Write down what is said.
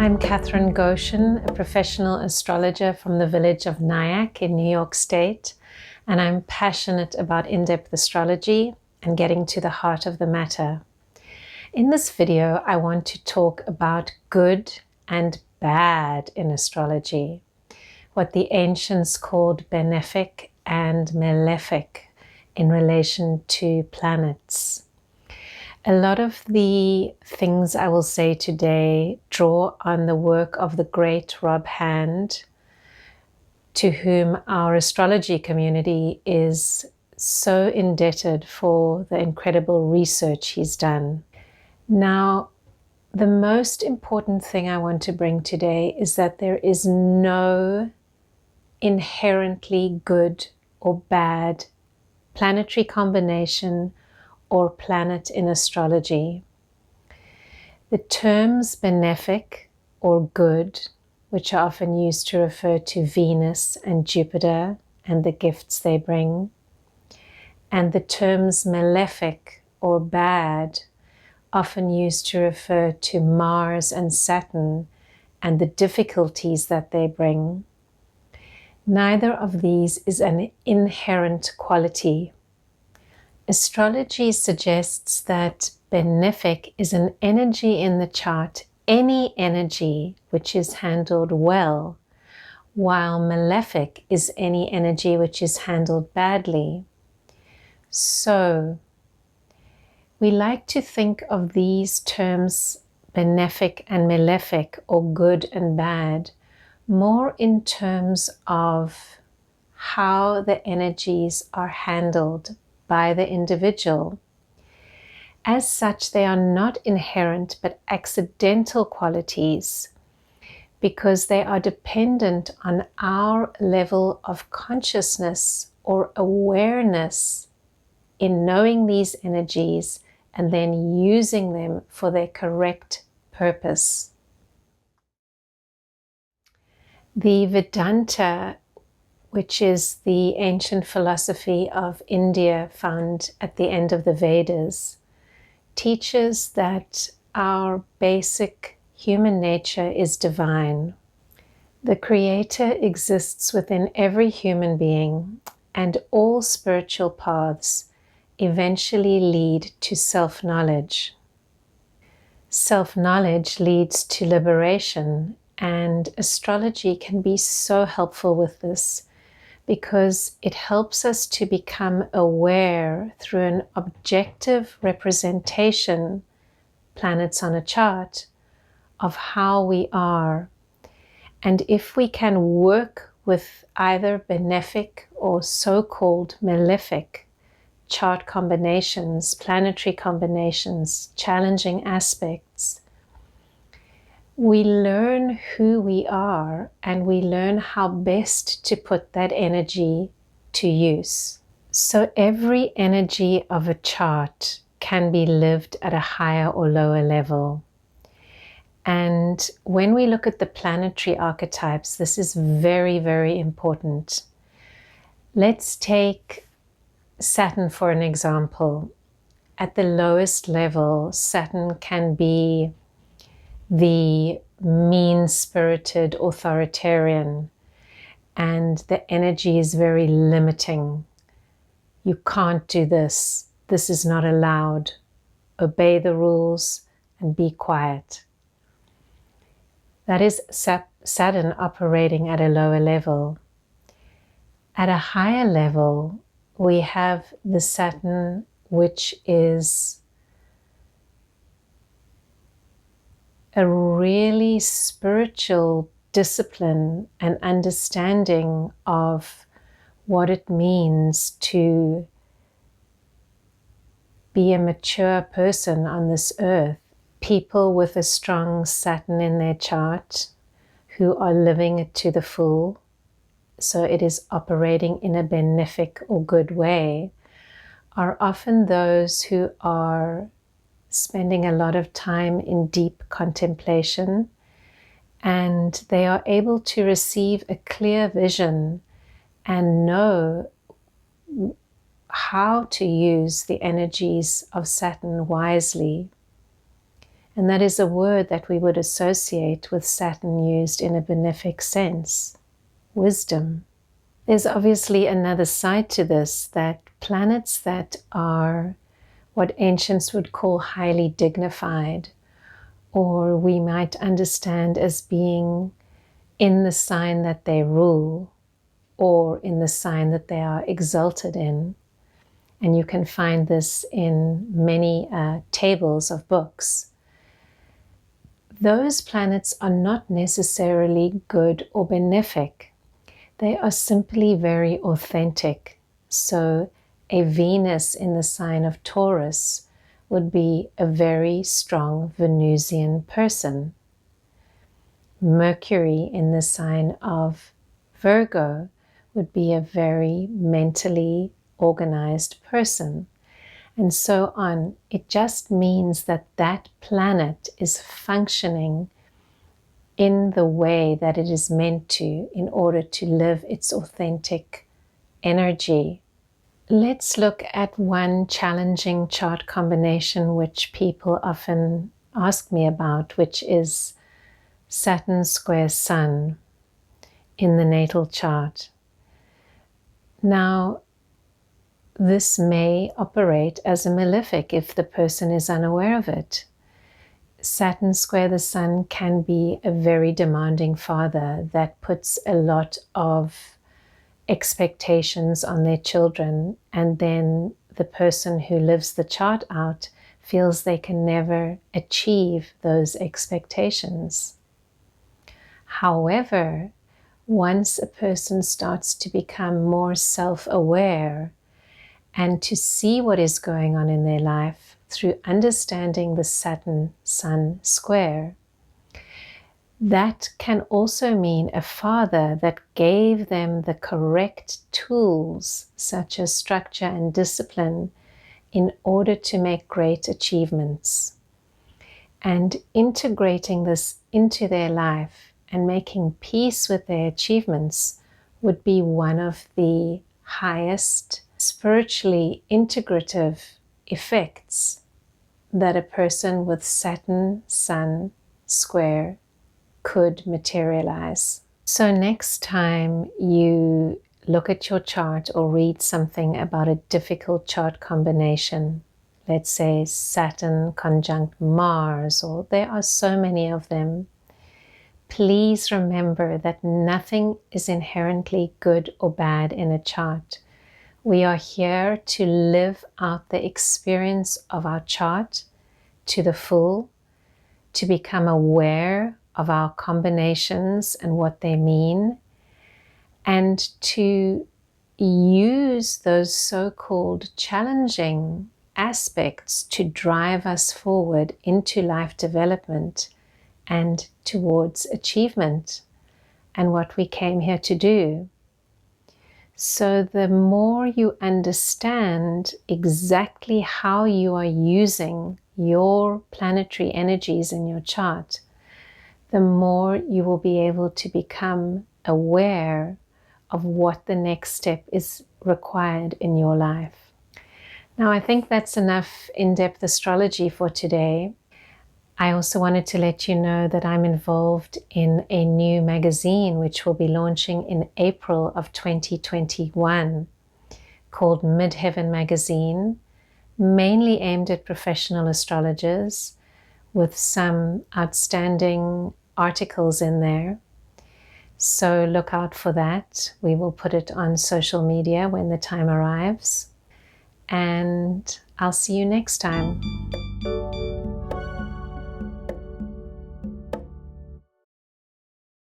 I'm Catherine Goshen, a professional astrologer from the village of Nyack in New York State, and I'm passionate about in-depth astrology and getting to the heart of the matter. In this video, I want to talk about good and bad in astrology, what the ancients called Benefic and Malefic in relation to planets. A lot of the things I will say today draw on the work of the great Rob Hand, to whom our astrology community is so indebted for the incredible research he's done. Now, the most important thing I want to bring today is that there is no inherently good or bad planetary combination or planet in astrology. The terms benefic or good, which are often used to refer to Venus and Jupiter and the gifts they bring, and the terms malefic or bad, often used to refer to Mars and Saturn and the difficulties that they bring. Neither of these is an inherent quality. Astrology suggests that benefic is an energy in the chart, any energy which is handled well, while malefic is any energy which is handled badly. So, we like to think of these terms benefic and malefic, or good and bad, more in terms of how the energies are handled by the individual. As such, they are not inherent but accidental qualities, because they are dependent on our level of consciousness or awareness in knowing these energies and then using them for their correct purpose. The Vedanta, which is the ancient philosophy of India found at the end of the Vedas, teaches that our basic human nature is divine. The Creator exists within every human being, and all spiritual paths eventually lead to self-knowledge. Self-knowledge leads to liberation, and astrology can be so helpful with this, because it helps us to become aware through an objective representation, planets on a chart, of how we are. And if we can work with either benefic or so-called malefic chart combinations, planetary combinations, challenging aspects, we learn who we are and we learn how best to put that energy to use. So every energy of a chart can be lived at a higher or lower level. And when we look at the planetary archetypes, this is very, very important. Let's take Saturn for an example. At the lowest level, Saturn can be the mean-spirited authoritarian, and the energy is very limiting. You can't do this. This is not allowed. Obey the rules and be quiet. That is Saturn operating at a lower level. At a higher level, we have the Saturn, which is a really spiritual discipline and understanding of what it means to be a mature person on this earth. People with a strong Saturn in their chart who are living it to the full, so it is operating in a benefic or good way, are often those who are spending a lot of time in deep contemplation, and they are able to receive a clear vision and know how to use the energies of Saturn wisely. And that is a word that we would associate with Saturn used in a benefic sense, wisdom. There's obviously another side to this, that planets that are what ancients would call highly dignified, or we might understand as being in the sign that they rule, or in the sign that they are exalted in. And you can find this in many tables of books. Those planets are not necessarily good or benefic. They are simply very authentic. So a Venus in the sign of Taurus would be a very strong Venusian person. Mercury in the sign of Virgo would be a very mentally organized person, and so on. It just means that that planet is functioning in the way that it is meant to in order to live its authentic energy. Let's look at one challenging chart combination which people often ask me about, which is Saturn square Sun in the natal chart. Now, this may operate as a malefic if the person is unaware of it. Saturn square the Sun can be a very demanding father that puts a lot of expectations on their children, and then the person who lives the chart out feels they can never achieve those expectations. However, once a person starts to become more self-aware and to see what is going on in their life through understanding the Saturn-Sun square, that can also mean a father that gave them the correct tools, such as structure and discipline, in order to make great achievements. And integrating this into their life and making peace with their achievements would be one of the highest spiritually integrative effects that a person with Saturn-Sun square could materialize. So next time you look at your chart or read something about a difficult chart combination, let's say Saturn conjunct Mars, or there are so many of them, please remember that nothing is inherently good or bad in a chart. We are here to live out the experience of our chart to the full, to become aware of our combinations and what they mean, and to use those so-called challenging aspects to drive us forward into life development and towards achievement and what we came here to do. So the more you understand exactly how you are using your planetary energies in your chart, the more you will be able to become aware of what the next step is required in your life. Now, I think that's enough in-depth astrology for today. I also wanted to let you know that I'm involved in a new magazine which will be launching in April of 2021 called Midheaven Magazine, mainly aimed at professional astrologers, with some outstanding articles in there. So look out for that. We will put it on social media when the time arrives. And I'll see you next time.